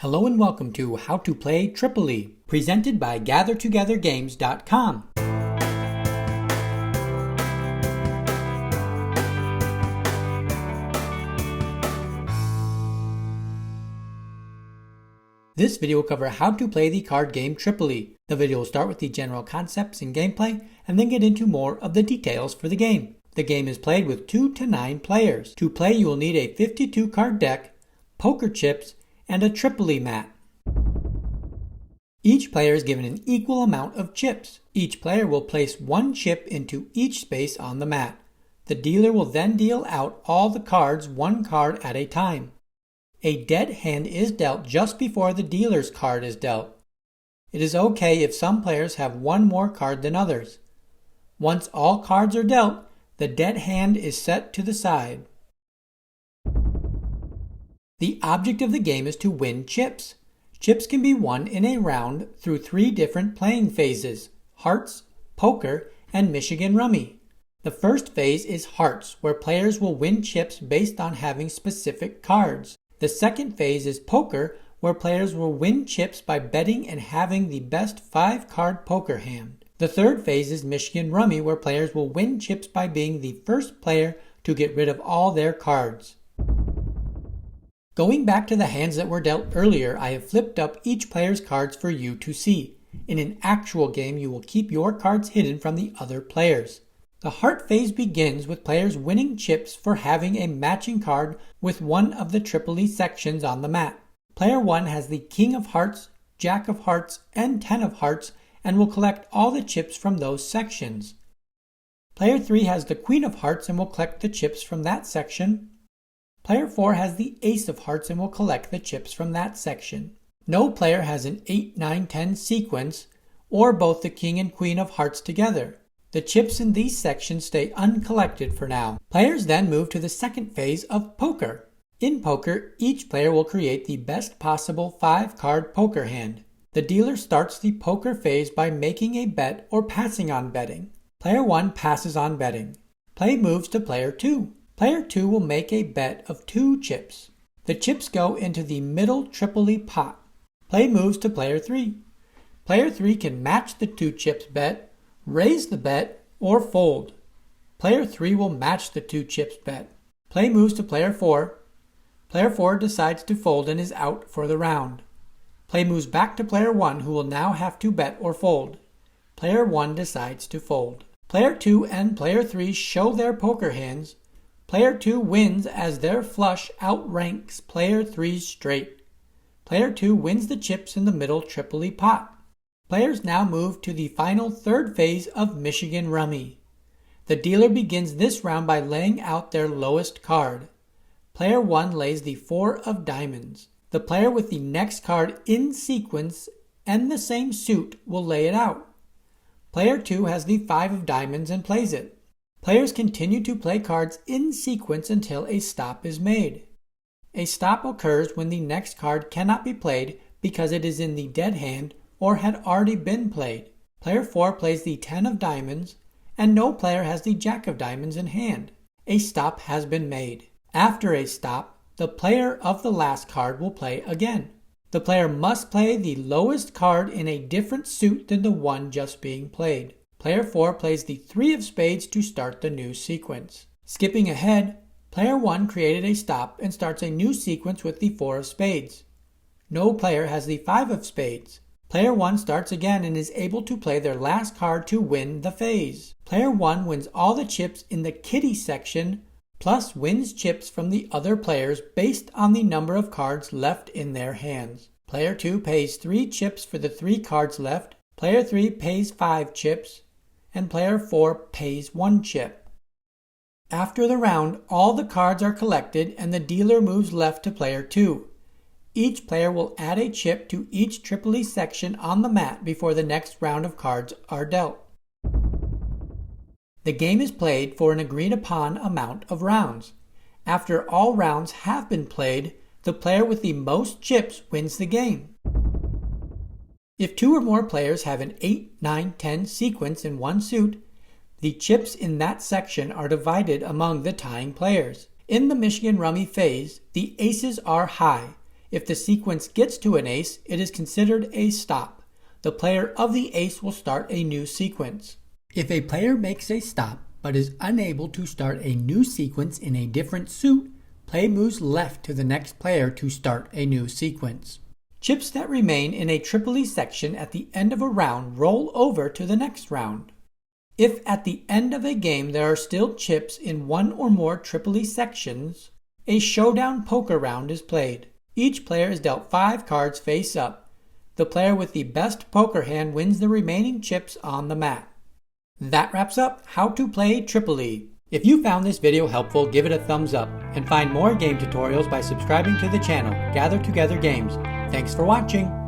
Hello and welcome to How to Play Tripoley, presented by GatherTogetherGames.com. This video will cover how to play the card game Tripoley. The video will start with the general concepts and gameplay, and then get into more of the details for the game. The game is played with 2 to 9 players. To play, you will need a 52 card deck, poker chips, and a Tripoley mat. Each player is given an equal amount of chips. Each player will place 1 chip into each space on the mat. The dealer will then deal out all the cards 1 card at a time. A dead hand is dealt just before the dealer's card is dealt. It is okay if some players have 1 more card than others. Once all cards are dealt, the dead hand is set to the side. The object of the game is to win chips. Chips can be won in a round through 3 different playing phases: hearts, poker, and Michigan rummy. The first phase is hearts, where players will win chips based on having specific cards. The second phase is poker, where players will win chips by betting and having the best 5-card poker hand. The third phase is Michigan rummy, where players will win chips by being the first player to get rid of all their cards. Going back to the hands that were dealt earlier, I have flipped up each player's cards for you to see. In an actual game, you will keep your cards hidden from the other players. The heart phase begins with players winning chips for having a matching card with one of the Tripoley sections on the mat. Player 1 has the King of Hearts, Jack of Hearts, and 10 of Hearts, and will collect all the chips from those sections. Player 3 has the Queen of Hearts and will collect the chips from that section. Player 4 has the Ace of Hearts and will collect the chips from that section. No player has an 8, 9, 10 sequence, or both the King and Queen of Hearts together. The chips in these sections stay uncollected for now. Players then move to the second phase of poker. In poker, each player will create the best possible 5-card poker hand. The dealer starts the poker phase by making a bet or passing on betting. Player 1 passes on betting. Play moves to Player 2. Player 2 will make a bet of 2 chips. The chips go into the middle Tripoley pot. Play moves to Player 3. Player 3 can match the 2 chips bet, raise the bet, or fold. Player 3 will match the 2 chips bet. Play moves to Player 4. Player 4 decides to fold and is out for the round. Play moves back to Player 1, who will now have to bet or fold. Player 1 decides to fold. Player 2 and Player 3 show their poker hands. Player 2 wins as their flush outranks Player 3's straight. Player 2 wins the chips in the middle Tripoley pot. Players now move to the final third phase of Michigan rummy. The dealer begins this round by laying out their lowest card. Player 1 lays the 4 of diamonds. The player with the next card in sequence and the same suit will lay it out. Player 2 has the 5 of diamonds and plays it. Players continue to play cards in sequence until a stop is made. A stop occurs when the next card cannot be played because it is in the dead hand or had already been played. Player 4 plays the 10 of diamonds, and no player has the Jack of diamonds in hand. A stop has been made. After a stop, the player of the last card will play again. The player must play the lowest card in a different suit than the one just being played. Player 4 plays the 3 of spades to start the new sequence. Skipping ahead, Player 1 created a stop and starts a new sequence with the 4 of spades. No player has the 5 of spades. Player 1 starts again and is able to play their last card to win the phase. Player 1 wins all the chips in the kitty section, plus wins chips from the other players based on the number of cards left in their hands. Player 2 pays 3 chips for the 3 cards left. Player 3 pays 5 chips. And Player 4 pays 1 chip. After the round, all the cards are collected and the dealer moves left to Player 2. Each player will add a chip to each Tripoley section on the mat before the next round of cards are dealt. The game is played for an agreed upon amount of rounds. After all rounds have been played, the player with the most chips wins the game. If 2 or more players have an 8, 9, 10 sequence in one suit, the chips in that section are divided among the tying players. In the Michigan rummy phase, the aces are high. If the sequence gets to an ace, it is considered a stop. The player of the ace will start a new sequence. If a player makes a stop but is unable to start a new sequence in a different suit, play moves left to the next player to start a new sequence. Chips that remain in a Tripoley section at the end of a round roll over to the next round. If at the end of a game there are still chips in one or more Tripoley sections, a showdown poker round is played. Each player is dealt 5 cards face up. The player with the best poker hand wins the remaining chips on the mat. That wraps up How to Play Tripoley. If you found this video helpful, give it a thumbs up, and find more game tutorials by subscribing to the channel, Gather Together Games. Thanks for watching!